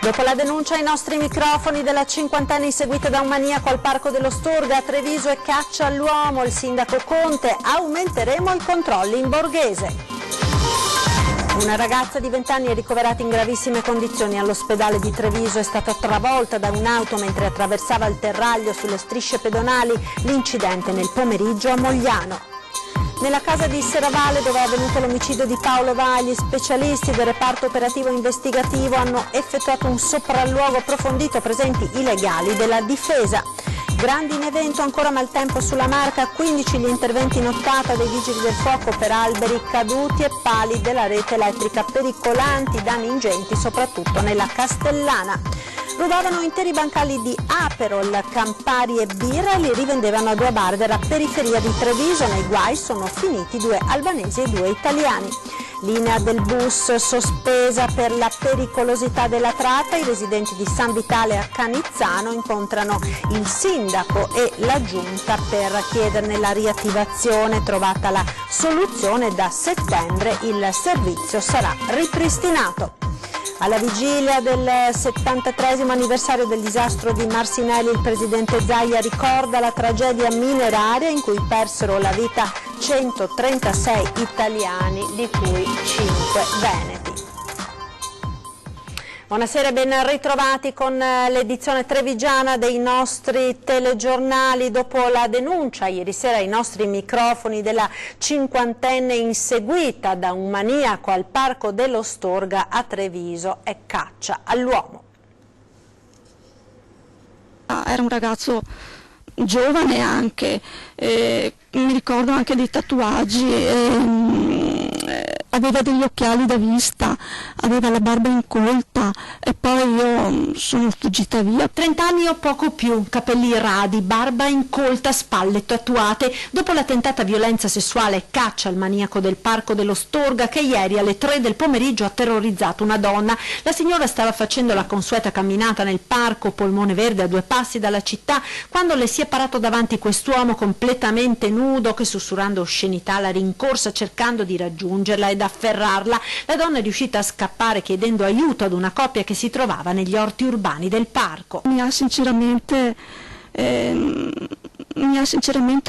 Dopo la denuncia ai nostri microfoni della cinquantenne inseguita da un maniaco al Parco dello Sturga a Treviso e caccia all'uomo, il sindaco Conte: aumenteremo i controlli in Borghese. Una ragazza di 20 anni è ricoverata in gravissime condizioni all'ospedale di Treviso, è stata travolta da un'auto mentre attraversava il terraglio sulle strisce pedonali, l'incidente nel pomeriggio a Mogliano. Nella casa di Serravalle, dove è avvenuto l'omicidio di Paolo Vagli, specialisti del reparto operativo investigativo hanno effettuato un sopralluogo approfondito, presenti i legali della difesa. Grandi in evento, ancora maltempo sulla Marca, 15 gli interventi nottata dei vigili del fuoco per alberi caduti e pali della rete elettrica pericolanti, danni ingenti soprattutto nella Castellana. Rubavano interi bancali di Aperol, Campari e birra e li rivendevano a 2 bar della periferia di Treviso. Nei guai sono finiti 2 albanesi e 2 italiani. Linea del bus sospesa per la pericolosità della tratta. I residenti di San Vitale a Canizzano incontrano il sindaco e la giunta per chiederne la riattivazione. Trovata la soluzione, da settembre il servizio sarà ripristinato. Alla vigilia del 73° anniversario del disastro di Marsinelli, il presidente Zaia ricorda la tragedia mineraria in cui persero la vita 136 italiani, di cui 5 veneti. Buonasera e ben ritrovati con l'edizione trevigiana dei nostri telegiornali. Dopo la denuncia ieri sera ai nostri microfoni della cinquantenne inseguita da un maniaco al Parco dello Sturga a Treviso e caccia all'uomo. Era un ragazzo giovane anche, mi ricordo anche dei tatuaggi, aveva degli occhiali da vista, aveva la barba incolta e poi io sono fuggita via. 30 anni o poco più, capelli radi, barba incolta, spalle tatuate. Dopo la tentata violenza sessuale caccia al maniaco del Parco dello Sturga che ieri alle 3 del pomeriggio ha terrorizzato una donna. La signora stava facendo la consueta camminata nel parco, polmone verde a 2 passi dalla città, quando le si è parato davanti quest'uomo completamente nudo che, sussurrando oscenità, la rincorsa cercando di raggiungerla ed afferrarla. La donna è riuscita a scappare chiedendo aiuto ad una coppia che si trovava negli orti urbani del parco. Mi ha sinceramente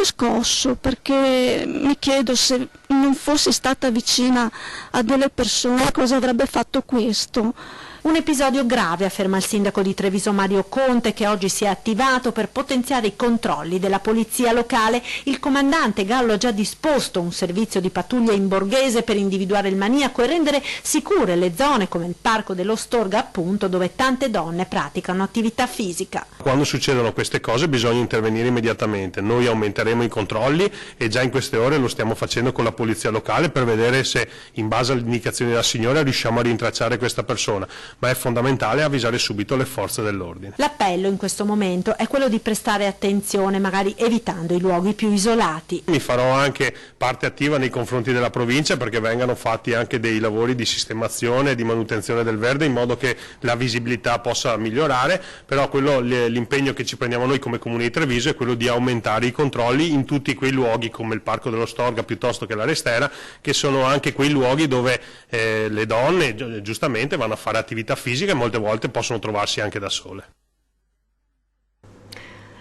scosso, perché mi chiedo, se non fossi stata vicina a delle persone, cosa avrebbe fatto questo. Un episodio grave, afferma il sindaco di Treviso Mario Conte, che oggi si è attivato per potenziare i controlli della polizia locale. Il comandante Gallo ha già disposto un servizio di pattuglia in Borghese per individuare il maniaco e rendere sicure le zone come il Parco dello Sturga, appunto, dove tante donne praticano attività fisica. Quando succedono queste cose bisogna intervenire immediatamente. Noi aumenteremo i controlli e già in queste ore lo stiamo facendo con la polizia locale per vedere se, in base alle indicazioni della signora, riusciamo a rintracciare questa persona. Ma è fondamentale avvisare subito le forze dell'ordine. L'appello in questo momento è quello di prestare attenzione, magari evitando i luoghi più isolati. Mi farò anche parte attiva nei confronti della provincia perché vengano fatti anche dei lavori di sistemazione e di manutenzione del verde in modo che la visibilità possa migliorare, però l'impegno che ci prendiamo noi come Comune di Treviso è quello di aumentare i controlli in tutti quei luoghi come il Parco dello Sturga piuttosto che la Restera, che sono anche quei luoghi dove le donne giustamente vanno a fare attività fisica e molte volte possono trovarsi anche da sole.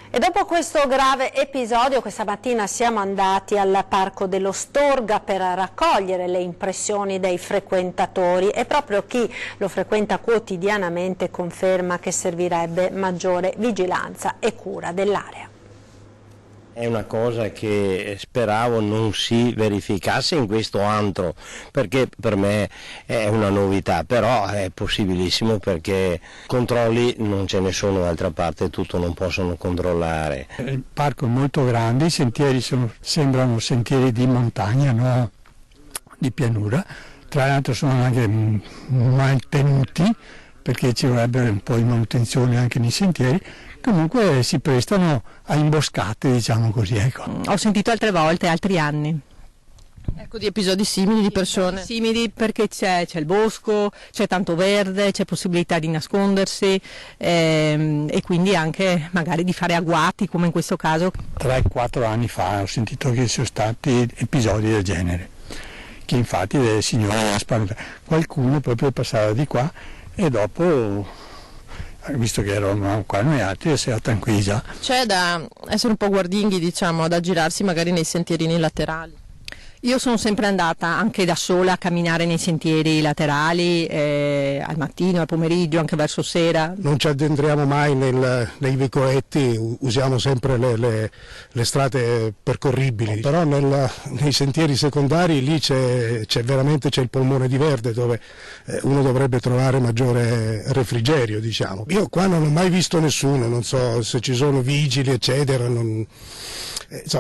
E dopo questo grave episodio, questa mattina siamo andati al Parco dello Sturga per raccogliere le impressioni dei frequentatori, e proprio chi lo frequenta quotidianamente conferma che servirebbe maggiore vigilanza e cura dell'area. È una cosa che speravo non si verificasse in questo antro, perché per me è una novità, però è possibilissimo perché controlli non ce ne sono d'altra parte, tutto non possono controllare. Il parco è molto grande, i sentieri sembrano sentieri di montagna, no? Di pianura, tra l'altro sono anche mal tenuti perché ci vorrebbe un po' di manutenzione anche nei sentieri. Comunque si prestano a imboscate, diciamo così, ecco. Ho sentito altre volte, altri anni. Ecco, di episodi simili di persone? Simili perché c'è il bosco, c'è tanto verde, c'è possibilità di nascondersi e quindi anche magari di fare agguati come in questo caso. 3-4 anni fa ho sentito che ci sono stati episodi del genere, che infatti le signore hanno sparato, qualcuno proprio passava di qua e dopo visto che eravamo qua noi altri, è stata tranquilla. C'è da essere un po' guardinghi, diciamo, da girarsi magari nei sentierini laterali. Io sono sempre andata anche da sola a camminare nei sentieri laterali, al mattino, al pomeriggio, anche verso sera. Non ci addentriamo mai nei vicoletti, usiamo sempre le strade percorribili, però nei sentieri secondari lì c'è il polmone di verde dove uno dovrebbe trovare maggiore refrigerio, diciamo. Io qua non ho mai visto nessuno, non so se ci sono vigili eccetera,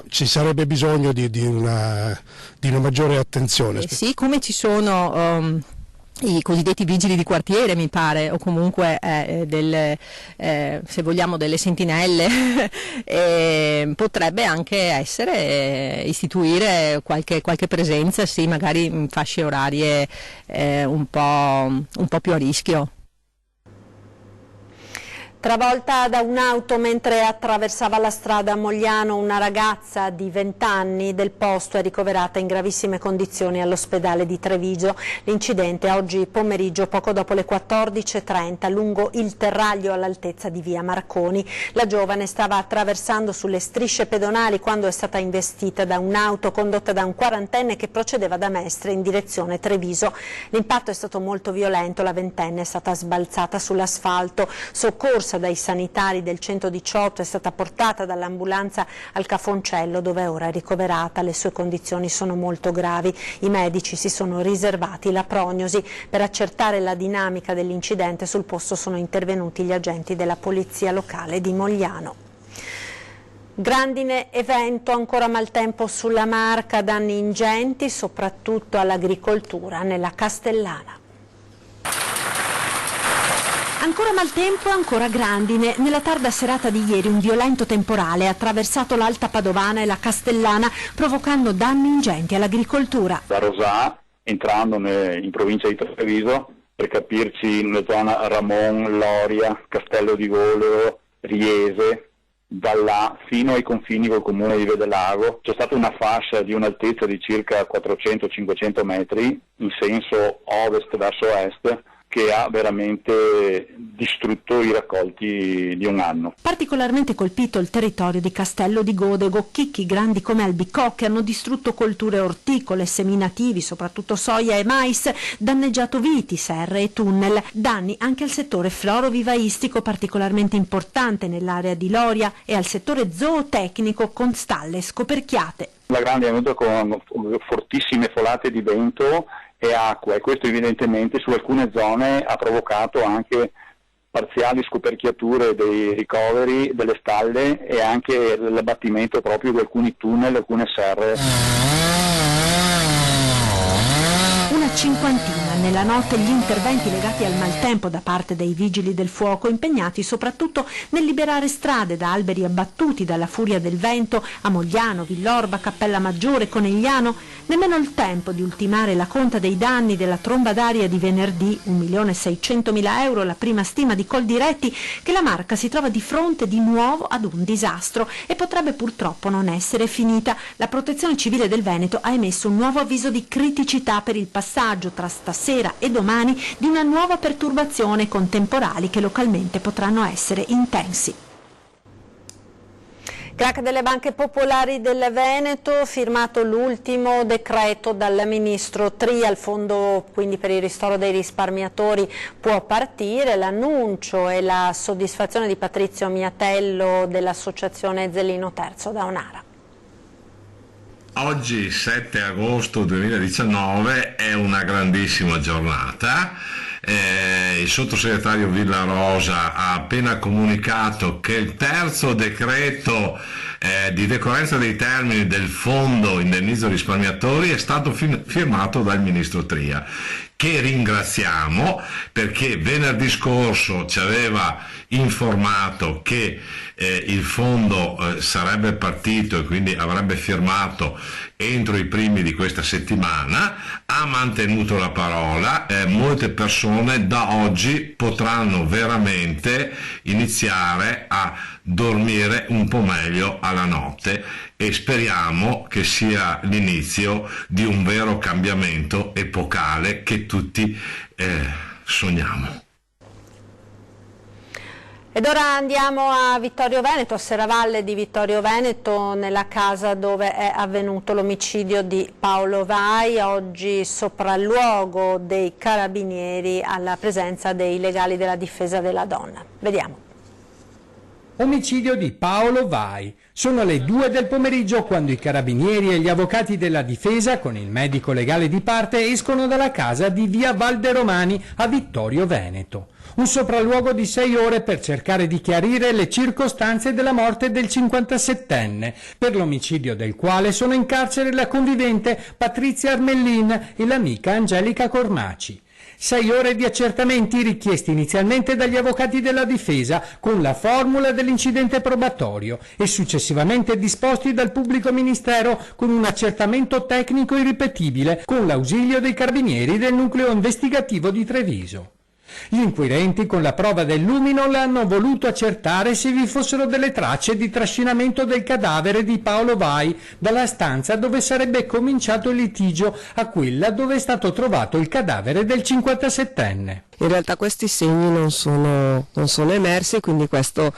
ci sarebbe bisogno di una maggiore attenzione. Sì, come ci sono i cosiddetti vigili di quartiere, mi pare, o comunque se vogliamo delle sentinelle, potrebbe anche essere istituire qualche presenza, sì, magari in fasce orarie un po' più a rischio. Travolta da un'auto mentre attraversava la strada a Mogliano, una ragazza di 20 anni del posto è ricoverata in gravissime condizioni all'ospedale di Treviso. L'incidente oggi pomeriggio, poco dopo le 14:30, lungo il terraglio all'altezza di via Marconi. La giovane stava attraversando sulle strisce pedonali quando è stata investita da un'auto condotta da un quarantenne che procedeva da Mestre in direzione Treviso. L'impatto è stato molto violento, la ventenne è stata sbalzata sull'asfalto, soccorsa dai sanitari del 118, è stata portata dall'ambulanza al Cafoncello dove ora è ricoverata. Le sue condizioni sono molto gravi. I medici si sono riservati la prognosi. Per accertare la dinamica dell'incidente sul posto sono intervenuti gli agenti della polizia locale di Mogliano. Grandine e vento, ancora maltempo sulla Marca, danni ingenti soprattutto all'agricoltura nella Castellana. Ancora maltempo e ancora grandine. Nella tarda serata di ieri un violento temporale ha attraversato l'Alta Padovana e la Castellana, provocando danni ingenti all'agricoltura. Da Rosà, entrando in provincia di Treviso, per capirci nella zona Ramon, Loria, Castello di Goleo, Riese, da là fino ai confini col comune di Vedelago c'è stata una fascia di un'altezza di circa 400-500 metri in senso ovest verso est, che ha veramente distrutto i raccolti di un anno. Particolarmente colpito il territorio di Castello di Godego, chicchi grandi come albicocche hanno distrutto colture orticole, seminativi, soprattutto soia e mais, danneggiato viti, serre e tunnel, danni anche al settore florovivaistico particolarmente importante nell'area di Loria e al settore zootecnico con stalle scoperchiate. La grande è venuta con fortissime folate di vento e acqua, e questo evidentemente su alcune zone ha provocato anche parziali scoperchiature dei ricoveri delle stalle e anche l'abbattimento proprio di alcuni tunnel, alcune serre. Una cinquantina. Nella notte gli interventi legati al maltempo da parte dei vigili del fuoco, impegnati soprattutto nel liberare strade da alberi abbattuti dalla furia del vento a Mogliano, Villorba, Cappella Maggiore, Conegliano. Nemmeno il tempo di ultimare la conta dei danni della tromba d'aria di venerdì, 1.600.000 euro, la prima stima di Coldiretti, che la Marca si trova di fronte di nuovo ad un disastro e potrebbe purtroppo non essere finita. La Protezione Civile del Veneto ha emesso un nuovo avviso di criticità per il passaggio tra stasera e domani di una nuova perturbazione con temporali che localmente potranno essere intensi. Crack delle banche popolari del Veneto, firmato l'ultimo decreto dal ministro Tria, il fondo quindi per il ristoro dei risparmiatori può partire, l'annuncio e la soddisfazione di Patrizio Miatello dell'associazione Zellino Terzo da Onara. Oggi 7 agosto 2019 è una grandissima giornata. Il sottosegretario Villarosa ha appena comunicato che il terzo decreto di decorrenza dei termini del fondo indennizzo risparmiatori è stato firmato dal ministro Tria, che ringraziamo perché venerdì scorso ci aveva informato che il fondo sarebbe partito e quindi avrebbe firmato entro i primi di questa settimana. Ha mantenuto la parola, molte persone da oggi potranno veramente iniziare a dormire un po' meglio alla notte e speriamo che sia l'inizio di un vero cambiamento epocale che tutti sogniamo. Ed ora andiamo a Vittorio Veneto, a Serravalle di Vittorio Veneto, nella casa dove è avvenuto l'omicidio di Paolo Vai. Oggi sopralluogo dei carabinieri alla presenza dei legali della difesa della donna. Vediamo. Omicidio di Paolo Vai. Sono le 2 del pomeriggio quando i carabinieri e gli avvocati della difesa con il medico legale di parte escono dalla casa di via Valderomani a Vittorio Veneto. Un sopralluogo di 6 ore per cercare di chiarire le circostanze della morte del 57enne, per l'omicidio del quale sono in carcere la convivente Patrizia Armellin e l'amica Angelica Cormaci. 6 ore di accertamenti richiesti inizialmente dagli avvocati della difesa con la formula dell'incidente probatorio e successivamente disposti dal pubblico ministero con un accertamento tecnico irripetibile con l'ausilio dei carabinieri del nucleo investigativo di Treviso. Gli inquirenti con la prova del luminol hanno voluto accertare se vi fossero delle tracce di trascinamento del cadavere di Paolo Vai dalla stanza dove sarebbe cominciato il litigio a quella dove è stato trovato il cadavere del 57enne. In realtà questi segni non sono emersi, quindi questo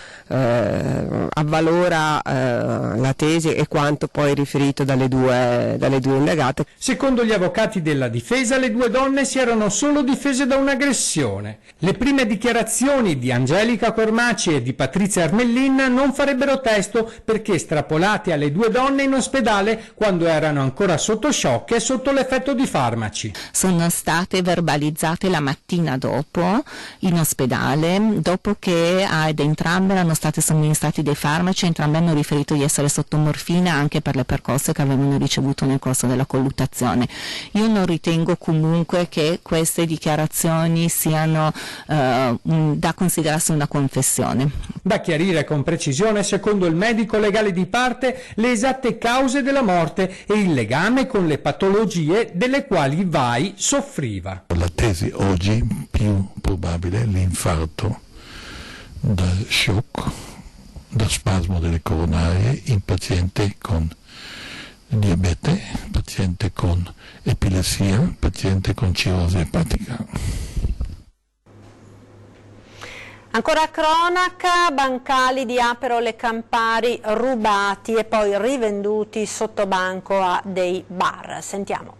avvalora la tesi e quanto poi riferito dalle due indagate. Secondo gli avvocati della difesa, le 2 donne si erano solo difese da un'aggressione. Le prime dichiarazioni di Angelica Cormaci e di Patrizia Armellin non farebbero testo perché estrapolate alle 2 donne in ospedale quando erano ancora sotto shock e sotto l'effetto di farmaci. Sono state verbalizzate la mattina dopo in ospedale, dopo che ad entrambe erano stati somministrati dei farmaci, entrambe hanno riferito di essere sotto morfina anche per le percosse che avevano ricevuto nel corso della colluttazione. Io non ritengo comunque che queste dichiarazioni siano da considerarsi una confessione. Da chiarire con precisione, secondo il medico legale di parte, le esatte cause della morte e il legame con le patologie delle quali Vai soffriva. La tesi oggi più probabile è l'infarto da shock, da spasmo delle coronarie in paziente con diabete, paziente con epilessia, paziente con cirrosi epatica. Ancora cronaca, bancali di Aperol e Campari rubati e poi rivenduti sotto banco a dei bar. Sentiamo.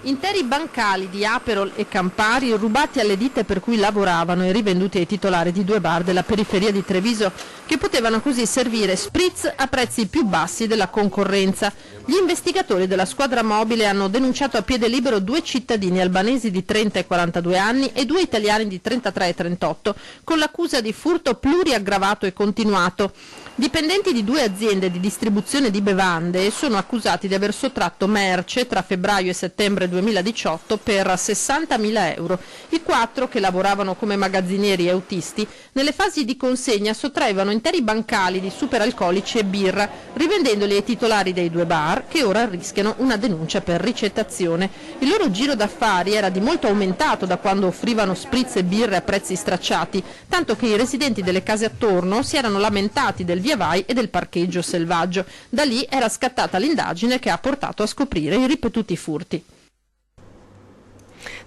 Interi bancali di Aperol e Campari rubati alle ditte per cui lavoravano e rivenduti ai titolari di 2 bar della periferia di Treviso, che potevano così servire spritz a prezzi più bassi della concorrenza. Gli investigatori della squadra mobile hanno denunciato a piede libero 2 cittadini albanesi di 30 e 42 anni e 2 italiani di 33 e 38, con l'accusa di furto pluriaggravato e continuato. Dipendenti di 2 aziende di distribuzione di bevande sono accusati di aver sottratto merce tra febbraio e settembre 2018 per 60.000 euro. I 4, che lavoravano come magazzinieri e autisti, nelle fasi di consegna sottraevano interi bancali di superalcolici e birra, rivendendoli ai titolari dei 2 bar, che ora rischiano una denuncia per ricettazione. Il loro giro d'affari era di molto aumentato da quando offrivano spritz e birre a prezzi stracciati, tanto che i residenti delle case attorno si erano lamentati del via vai e del parcheggio selvaggio. Da lì era scattata l'indagine che ha portato a scoprire i ripetuti furti.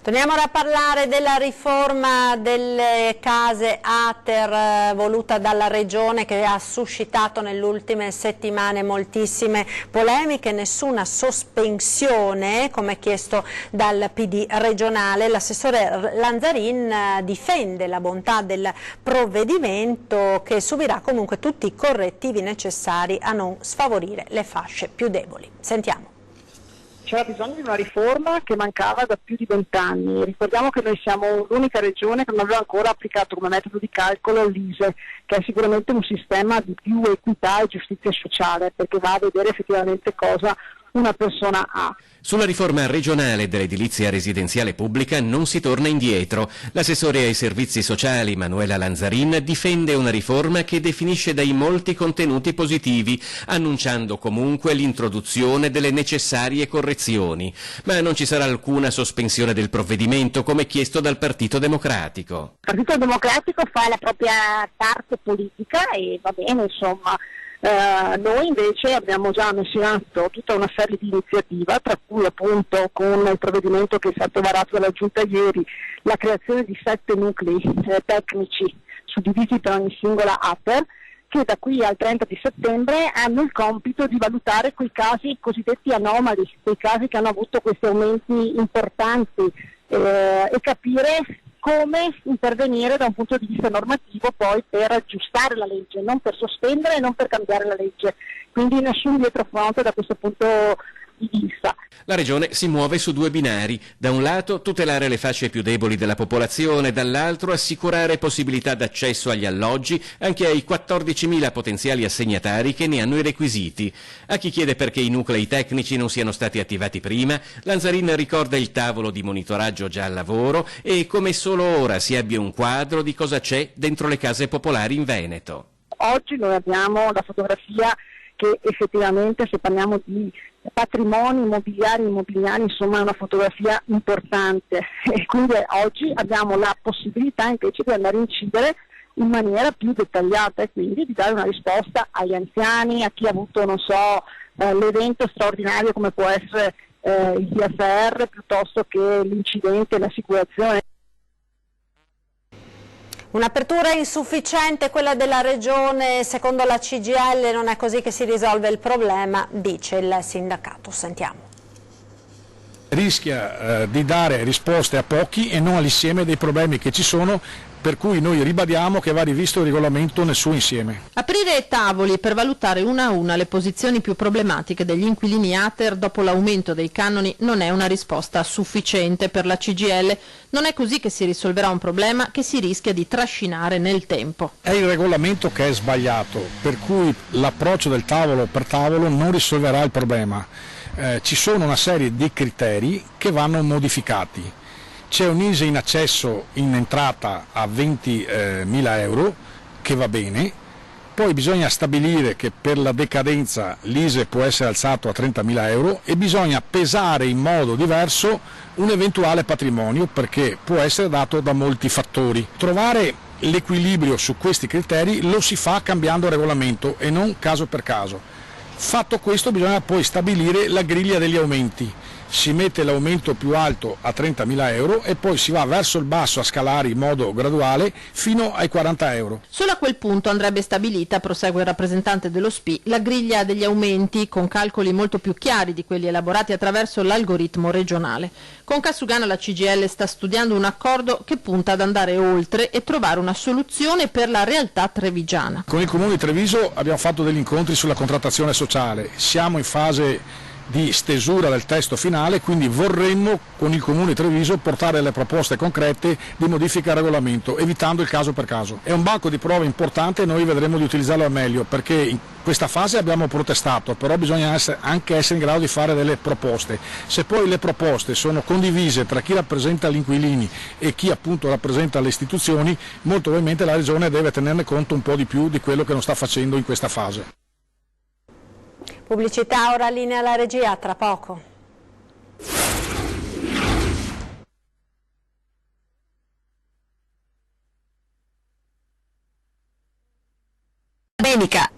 Torniamo ora a parlare della riforma delle case ATER voluta dalla Regione, che ha suscitato nelle ultime settimane moltissime polemiche. Nessuna sospensione come chiesto dal PD regionale. L'assessore Lanzarin difende la bontà del provvedimento, che subirà comunque tutti i correttivi necessari a non sfavorire le fasce più deboli. Sentiamo. C'era bisogno di una riforma che mancava da più di 20 anni. Ricordiamo che noi siamo l'unica regione che non aveva ancora applicato come metodo di calcolo l'ISEE, che è sicuramente un sistema di più equità e giustizia sociale, perché va a vedere effettivamente cosa una persona ha. Sulla riforma regionale dell'edilizia residenziale pubblica non si torna indietro. L'assessore ai servizi sociali Manuela Lanzarin difende una riforma che definisce dai molti contenuti positivi, annunciando comunque l'introduzione delle necessarie correzioni. Ma non ci sarà alcuna sospensione del provvedimento, come chiesto dal Partito Democratico. Il Partito Democratico fa la propria parte politica e va bene, insomma. Noi invece abbiamo già messo in atto tutta una serie di iniziative, tra cui appunto con il provvedimento che è stato varato dalla Giunta ieri, la creazione di 7 nuclei tecnici suddivisi per ogni singola ATER, che da qui al 30 di settembre hanno il compito di valutare quei casi cosiddetti anomali, quei casi che hanno avuto questi aumenti importanti e capire come intervenire da un punto di vista normativo poi per aggiustare la legge, non per sospendere e non per cambiare la legge. Quindi nessun dietrofront da questo punto di vista. La Regione si muove su 2 binari: da un lato tutelare le fasce più deboli della popolazione, dall'altro assicurare possibilità d'accesso agli alloggi anche ai 14.000 potenziali assegnatari che ne hanno i requisiti. A chi chiede perché i nuclei tecnici non siano stati attivati prima, Lanzarin ricorda il tavolo di monitoraggio già al lavoro e come solo ora si abbia un quadro di cosa c'è dentro le case popolari in Veneto. Oggi noi abbiamo la fotografia che effettivamente, se parliamo di patrimoni immobiliari, insomma è una fotografia importante, e quindi oggi abbiamo la possibilità invece di andare a incidere in maniera più dettagliata e quindi di dare una risposta agli anziani, a chi ha avuto, non so, l'evento straordinario come può essere il TFR piuttosto che l'incidente, l'assicurazione. Un'apertura insufficiente quella della Regione, secondo la CGIL non è così che si risolve il problema, dice il sindacato. Sentiamo. Rischia di dare risposte a pochi e non all'insieme dei problemi che ci sono, per cui noi ribadiamo che va rivisto il regolamento nel suo insieme. Aprire tavoli per valutare una a una le posizioni più problematiche degli inquilini ATER dopo l'aumento dei canoni non è una risposta sufficiente per la CGIL. Non è così che si risolverà un problema che si rischia di trascinare nel tempo. È il regolamento che è sbagliato, per cui l'approccio del tavolo per tavolo non risolverà il problema. Ci sono una serie di criteri che vanno modificati. C'è un ISE in accesso in entrata a 20.000 euro, che va bene, poi bisogna stabilire che per la decadenza l'ISE può essere alzato a 30.000 euro e bisogna pesare in modo diverso un eventuale patrimonio perché può essere dato da molti fattori. Trovare l'equilibrio su questi criteri lo si fa cambiando il regolamento e non caso per caso. Fatto questo bisogna poi stabilire la griglia degli aumenti. Si mette l'aumento più alto a 30.000 euro e poi si va verso il basso a scalare in modo graduale fino ai 40 euro. Solo a quel punto andrebbe stabilita, prosegue il rappresentante dello SPI, la griglia degli aumenti con calcoli molto più chiari di quelli elaborati attraverso l'algoritmo regionale. Con Cassugana la CGIL sta studiando un accordo che punta ad andare oltre e trovare una soluzione per la realtà trevigiana. Con il Comune di Treviso abbiamo fatto degli incontri sulla contrattazione sociale, siamo in fase di stesura del testo finale, quindi vorremmo con il Comune di Treviso portare le proposte concrete di modifica al regolamento, evitando il caso per caso. È un banco di prove importante e noi vedremo di utilizzarlo al meglio, perché in questa fase abbiamo protestato, però bisogna anche essere in grado di fare delle proposte. Se poi le proposte sono condivise tra chi rappresenta gli inquilini e chi appunto rappresenta le istituzioni, molto probabilmente la Regione deve tenerne conto un po' di più di quello che non sta facendo in questa fase. Pubblicità, ora linea alla regia, tra poco. Domenica.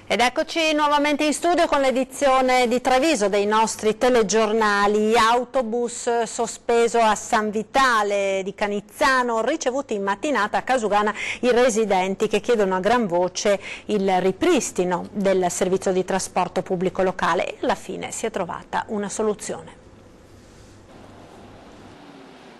Ed eccoci nuovamente in studio con l'edizione di Treviso dei nostri telegiornali. Autobus sospeso a San Vitale di Canizzano, ricevuti in mattinata a Casugana i residenti che chiedono a gran voce il ripristino del servizio di trasporto pubblico locale e alla fine si è trovata una soluzione.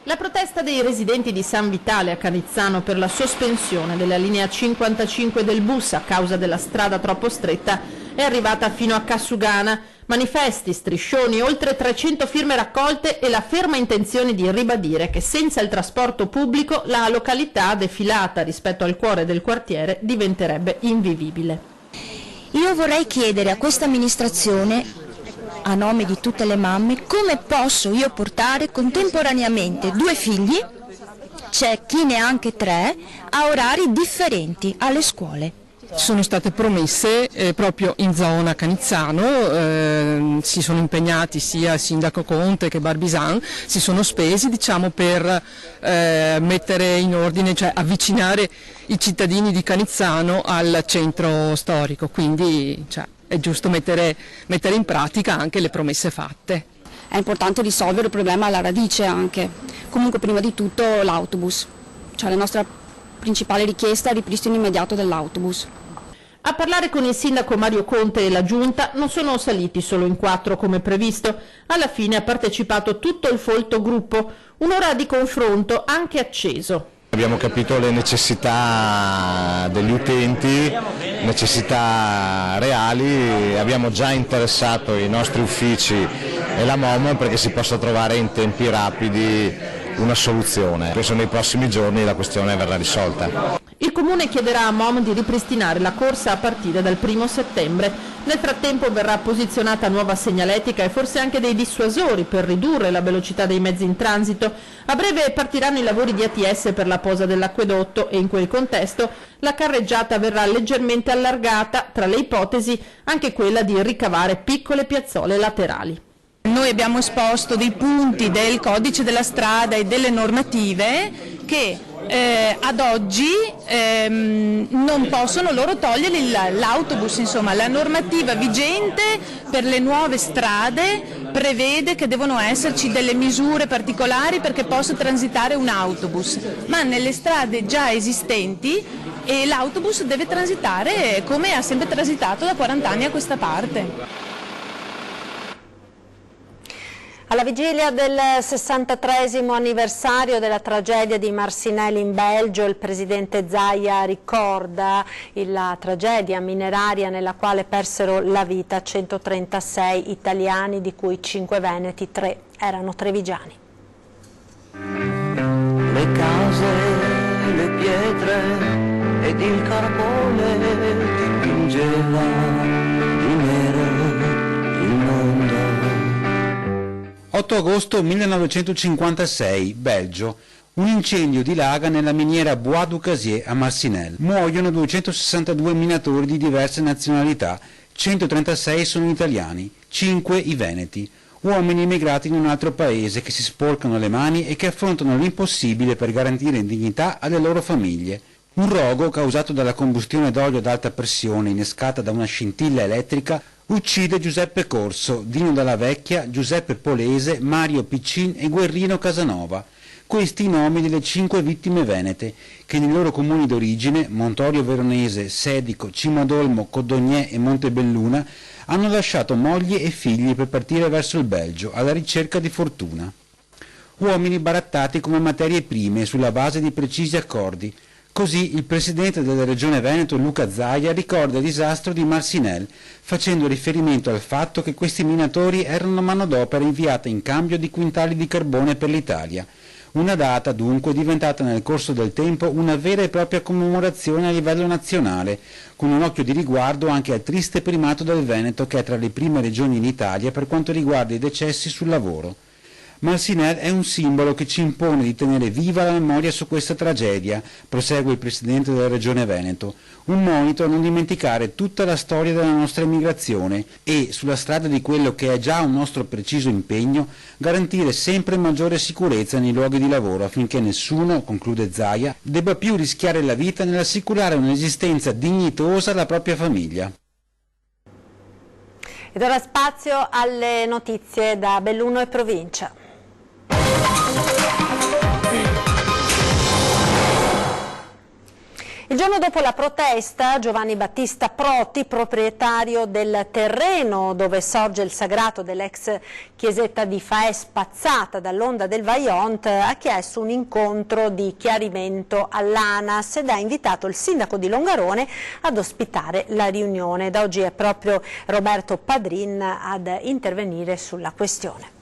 La protesta dei residenti di San Vitale a Canizzano per la sospensione della linea 55 del bus a causa della strada troppo stretta è arrivata fino a Cassugana. Manifesti, striscioni, oltre 300 firme raccolte e la ferma intenzione di ribadire che senza il trasporto pubblico la località defilata rispetto al cuore del quartiere diventerebbe invivibile. Io vorrei chiedere a questa amministrazione, a nome di tutte le mamme, come posso io portare contemporaneamente 2 figli, c'è chi ne ha anche 3, a orari differenti alle scuole. Sono state promesse proprio in zona Canizzano, si sono impegnati sia il sindaco Conte che Barbisan, si sono spesi per mettere in ordine, cioè avvicinare i cittadini di Canizzano al centro storico, quindi è giusto mettere in pratica anche le promesse fatte. È importante risolvere il problema alla radice anche, comunque prima di tutto l'autobus, cioè la nostra principale richiesta è il ripristino immediato dell'autobus. A parlare con il sindaco Mario Conte e la giunta non sono saliti solo in 4 come previsto, alla fine ha partecipato tutto il folto gruppo, un'ora di confronto anche acceso. Abbiamo capito le necessità degli utenti, necessità reali, abbiamo già interessato i nostri uffici e la MOM perché si possa trovare in tempi rapidi una soluzione. Penso nei prossimi giorni la questione verrà risolta. Il Comune chiederà a MOM di ripristinare la corsa a partire dal 1° settembre. Nel frattempo verrà posizionata nuova segnaletica e forse anche dei dissuasori per ridurre la velocità dei mezzi in transito. A breve partiranno i lavori di ATS per la posa dell'acquedotto e in quel contesto la carreggiata verrà leggermente allargata, tra le ipotesi anche quella di ricavare piccole piazzole laterali. Noi abbiamo esposto dei punti del codice della strada e delle normative che ad oggi non possono loro togliere l'autobus, insomma la normativa vigente per le nuove strade prevede che devono esserci delle misure particolari perché possa transitare un autobus, ma nelle strade già esistenti l'autobus deve transitare come ha sempre transitato da 40 anni a questa parte. Alla vigilia del 63° anniversario della tragedia di Marcinelle in Belgio, il presidente Zaia ricorda la tragedia mineraria nella quale persero la vita 136 italiani, di cui 5 veneti, 3 erano trevigiani. Le case, le pietre ed il carbone dipingeva di nero il mondo. 8 agosto 1956, Belgio. Un incendio dilaga nella miniera Bois du Casier a Marcinelle. Muoiono 262 minatori di diverse nazionalità, 136 sono italiani, 5 i veneti. Uomini emigrati in un altro paese che si sporcano le mani e che affrontano l'impossibile per garantire dignità alle loro famiglie. Un rogo causato dalla combustione d'olio ad alta pressione innescata da una scintilla elettrica uccide Giuseppe Corso, Dino Dalla Vecchia, Giuseppe Polese, Mario Piccin e Guerrino Casanova. Questi i nomi delle 5 vittime venete, che nei loro comuni d'origine, Montorio Veronese, Sedico, Cimadolmo, Codognè e Montebelluna, hanno lasciato mogli e figli per partire verso il Belgio, alla ricerca di fortuna. Uomini barattati come materie prime sulla base di precisi accordi. Così il presidente della regione Veneto, Luca Zaia, ricorda il disastro di Marcinelle, facendo riferimento al fatto che questi minatori erano manodopera inviata in cambio di quintali di carbone per l'Italia. Una data dunque diventata nel corso del tempo una vera e propria commemorazione a livello nazionale, con un occhio di riguardo anche al triste primato del Veneto, che è tra le prime regioni in Italia per quanto riguarda i decessi sul lavoro. Marcinelle è un simbolo che ci impone di tenere viva la memoria su questa tragedia, prosegue il presidente della regione Veneto, un monito a non dimenticare tutta la storia della nostra emigrazione e, sulla strada di quello che è già un nostro preciso impegno, garantire sempre maggiore sicurezza nei luoghi di lavoro affinché nessuno, conclude Zaia, debba più rischiare la vita nell'assicurare un'esistenza dignitosa alla propria famiglia. Ed ora spazio alle notizie da Belluno e provincia. Il giorno dopo la protesta, Giovanni Battista Proti, proprietario del terreno dove sorge il sagrato dell'ex chiesetta di Faè spazzata dall'onda del Vajont, ha chiesto un incontro di chiarimento all'ANAS ed ha invitato il sindaco di Longarone ad ospitare la riunione. Da oggi è proprio Roberto Padrin ad intervenire sulla questione.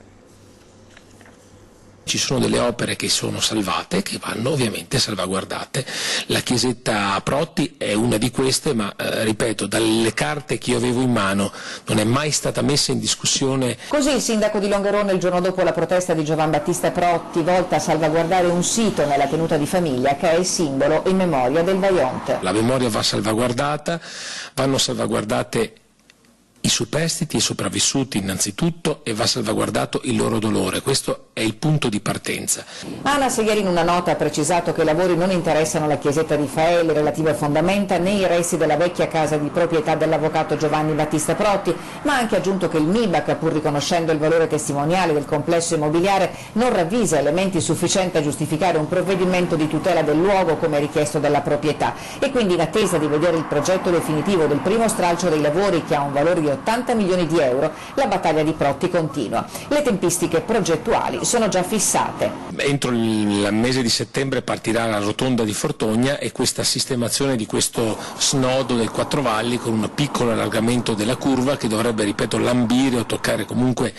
Ci sono delle opere che sono salvate, che vanno ovviamente salvaguardate. La chiesetta Protti è una di queste, ma ripeto, dalle carte che io avevo in mano non è mai stata messa in discussione. Così il sindaco di Longarone il giorno dopo la protesta di Giovan Battista Protti, volta a salvaguardare un sito nella tenuta di famiglia che è il simbolo in memoria del Vajont. La memoria va salvaguardata, vanno salvaguardate i superstiti e i sopravvissuti innanzitutto, e va salvaguardato il loro dolore. Questo è il punto di partenza. ANAS ieri in una nota ha precisato che i lavori non interessano la chiesetta di Faè, le relative fondamenta né i resti della vecchia casa di proprietà dell'avvocato Giovanni Battista Protti, ma ha anche aggiunto che il MIBAC, pur riconoscendo il valore testimoniale del complesso immobiliare, non ravvisa elementi sufficienti a giustificare un provvedimento di tutela del luogo come richiesto dalla proprietà, e quindi in attesa di vedere il progetto definitivo del primo stralcio dei lavori, che ha un valore di 80 milioni di euro, la battaglia di Protti continua. Le tempistiche progettuali sono già fissate. Entro il mese di settembre partirà la rotonda di Fortogna e questa sistemazione di questo snodo del Quattro Valli, con un piccolo allargamento della curva che dovrebbe, ripeto, lambire o toccare comunque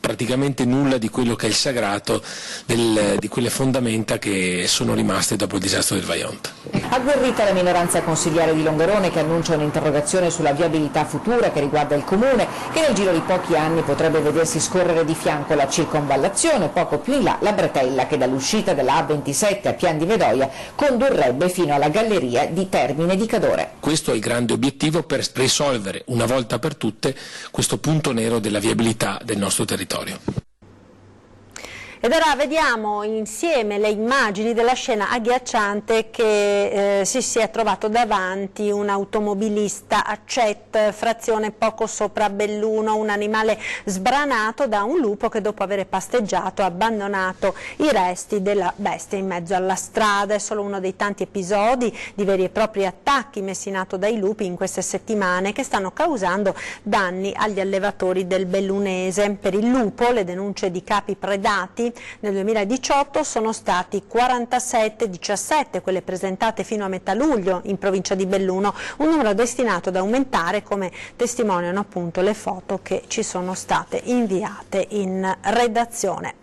praticamente nulla di quello che è il sagrato di quelle fondamenta che sono rimaste dopo il disastro del Vajont. Agguerrita la minoranza consigliare di Longarone, che annuncia un'interrogazione sulla viabilità futura che riguarda il comune, che nel giro di pochi anni potrebbe vedersi scorrere di fianco la circonvallazione, poco più in là la bretella che dall'uscita della A27 a Pian di Vedoia condurrebbe fino alla galleria di Termine di Cadore. Questo è il grande obiettivo per risolvere una volta per tutte questo punto nero della viabilità del nostro territorio. Ed ora vediamo insieme le immagini della scena agghiacciante che si è trovato davanti un automobilista a Cet, frazione poco sopra Belluno, un animale sbranato da un lupo che dopo aver pasteggiato ha abbandonato i resti della bestia in mezzo alla strada. È solo uno dei tanti episodi di veri e propri attacchi messi in atto dai lupi in queste settimane, che stanno causando danni agli allevatori del bellunese. Per il lupo le denunce di capi predati nel 2018 sono stati 17 quelle presentate fino a metà luglio in provincia di Belluno, un numero destinato ad aumentare, come testimoniano appunto le foto che ci sono state inviate in redazione.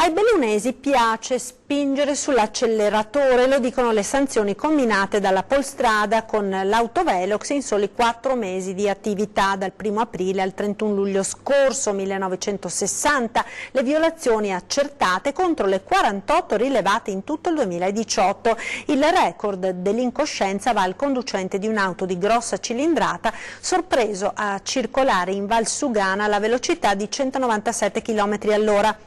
Ai bellunesi piace spingere sull'acceleratore, lo dicono le sanzioni comminate dalla Polstrada con l'autovelox in soli 4 mesi di attività, dal 1 aprile al 31 luglio scorso, 1960, le violazioni accertate contro le 48 rilevate in tutto il 2018. Il record dell'incoscienza va al conducente di un'auto di grossa cilindrata sorpreso a circolare in Val Sugana alla velocità di 197 km all'ora.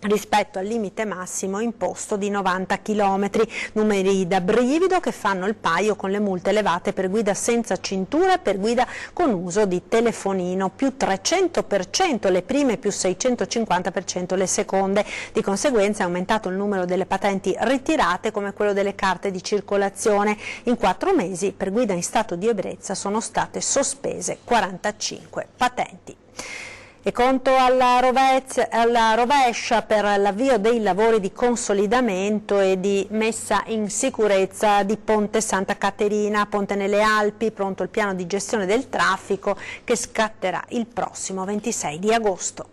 Rispetto al limite massimo imposto di 90 km, numeri da brivido che fanno il paio con le multe elevate per guida senza cintura e per guida con uso di telefonino, più 300% le prime, più 650% le seconde. Di conseguenza è aumentato il numero delle patenti ritirate, come quello delle carte di circolazione. In 4 mesi per guida in stato di ebbrezza sono state sospese 45 patenti. E conto alla rovescia per l'avvio dei lavori di consolidamento e di messa in sicurezza di Ponte Santa Caterina, Ponte nelle Alpi, pronto il piano di gestione del traffico che scatterà il prossimo 26 di agosto.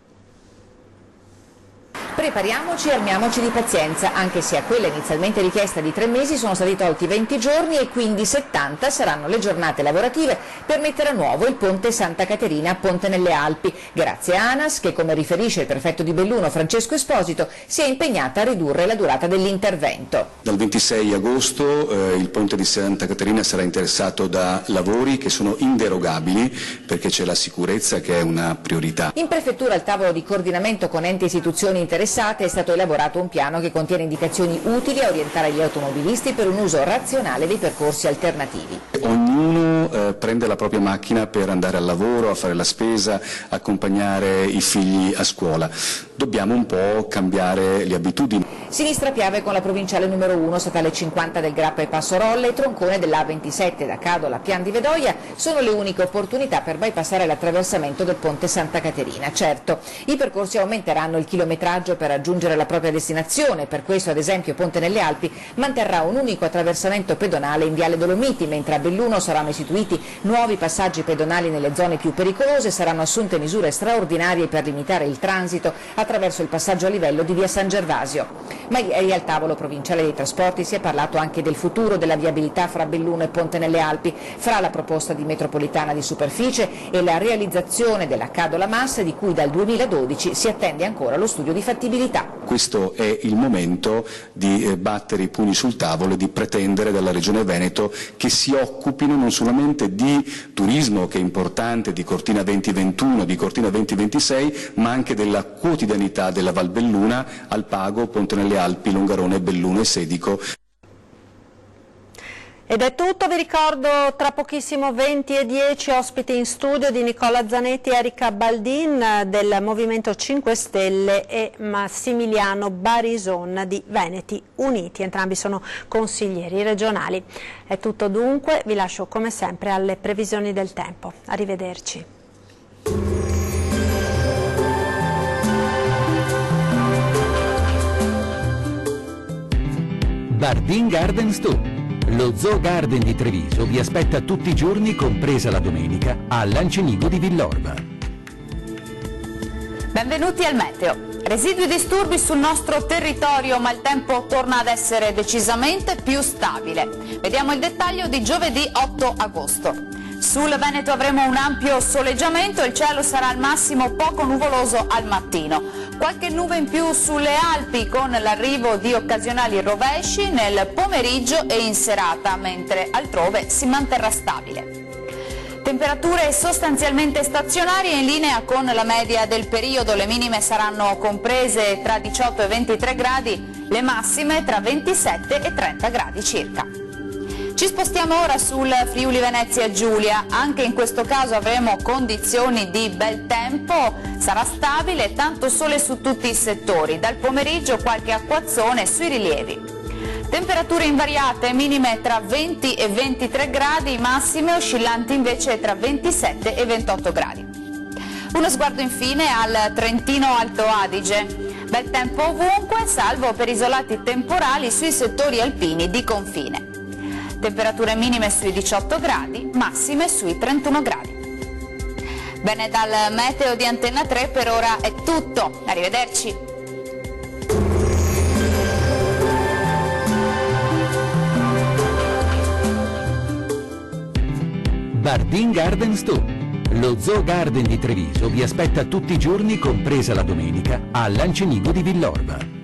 Prepariamoci e armiamoci di pazienza, anche se a quella inizialmente richiesta di 3 mesi sono stati tolti 20 giorni e quindi 70 saranno le giornate lavorative per mettere a nuovo il Ponte Santa Caterina a Ponte nelle Alpi, grazie a ANAS che, come riferisce il prefetto di Belluno Francesco Esposito, si è impegnata a ridurre la durata dell'intervento. Dal 26 agosto il Ponte di Santa Caterina sarà interessato da lavori che sono inderogabili perché c'è la sicurezza che è una priorità. In prefettura, al tavolo di coordinamento con enti e istituzioni interessate, è stato elaborato un piano che contiene indicazioni utili a orientare gli automobilisti per un uso razionale dei percorsi alternativi. Ognuno prende la propria macchina per andare al lavoro, a fare la spesa, accompagnare i figli a scuola. Dobbiamo un po' cambiare le abitudini. Sinistra Piave con la provinciale numero 1, statale 50 del Grappa e Passorolle e troncone dell'A27 da Cadola a Pian di Vedoia sono le uniche opportunità per bypassare l'attraversamento del ponte Santa Caterina. Certo, i percorsi aumenteranno il chilometraggio per raggiungere la propria destinazione, per questo ad esempio Ponte nelle Alpi manterrà un unico attraversamento pedonale in Viale Dolomiti, mentre a Belluno saranno istituiti nuovi passaggi pedonali nelle zone più pericolose, saranno assunte misure straordinarie per limitare il transito attraverso il passaggio a livello di via San Gervasio. Ma ieri al tavolo provinciale dei trasporti si è parlato anche del futuro della viabilità fra Belluno e Ponte nelle Alpi, fra la proposta di metropolitana di superficie e la realizzazione della Cadola Massa, di cui dal 2012 si attende ancora lo studio di fattibilità. Questo è il momento di battere i pugni sul tavolo e di pretendere dalla Regione Veneto che si occupino non solamente di turismo, che è importante, di Cortina 2021, di Cortina 2026, ma anche della quotidianità della Val Belluna, Alpago, Ponte nelle Alpi, Longarone, Belluno e Sedico. Ed è tutto, vi ricordo tra pochissimo 20:10 ospiti in studio di Nicola Zanetti, Erika Baldin del Movimento 5 Stelle e Massimiliano Barison di Veneti Uniti, entrambi sono consiglieri regionali. È tutto dunque, vi lascio come sempre alle previsioni del tempo. Arrivederci. Bardin Garden Store. Lo Zoo Garden di Treviso vi aspetta tutti i giorni, compresa la domenica, a Lancenigo di Villorba. Benvenuti al meteo. Residui disturbi sul nostro territorio, ma il tempo torna ad essere decisamente più stabile. Vediamo il dettaglio di giovedì 8 agosto. Sul Veneto avremo un ampio soleggiamento, il cielo sarà al massimo poco nuvoloso al mattino. Qualche nube in più sulle Alpi con l'arrivo di occasionali rovesci nel pomeriggio e in serata, mentre altrove si manterrà stabile. Temperature sostanzialmente stazionarie in linea con la media del periodo, le minime saranno comprese tra 18 e 23 gradi, le massime tra 27 e 30 gradi circa. Ci spostiamo ora sul Friuli Venezia Giulia, anche in questo caso avremo condizioni di bel tempo, sarà stabile, tanto sole su tutti i settori, dal pomeriggio qualche acquazzone sui rilievi. Temperature invariate, minime tra 20 e 23 gradi, massime oscillanti invece tra 27 e 28 gradi. Uno sguardo infine al Trentino Alto Adige. Bel tempo ovunque, salvo per isolati temporali sui settori alpini di confine. Temperature minime sui 18 gradi, massime sui 31 gradi. Bene, dal meteo di Antenna 3 per ora è tutto. Arrivederci. Bardin Garden Store. Lo Zoo Garden di Treviso vi aspetta tutti i giorni, compresa la domenica, a Lancenigo di Villorba.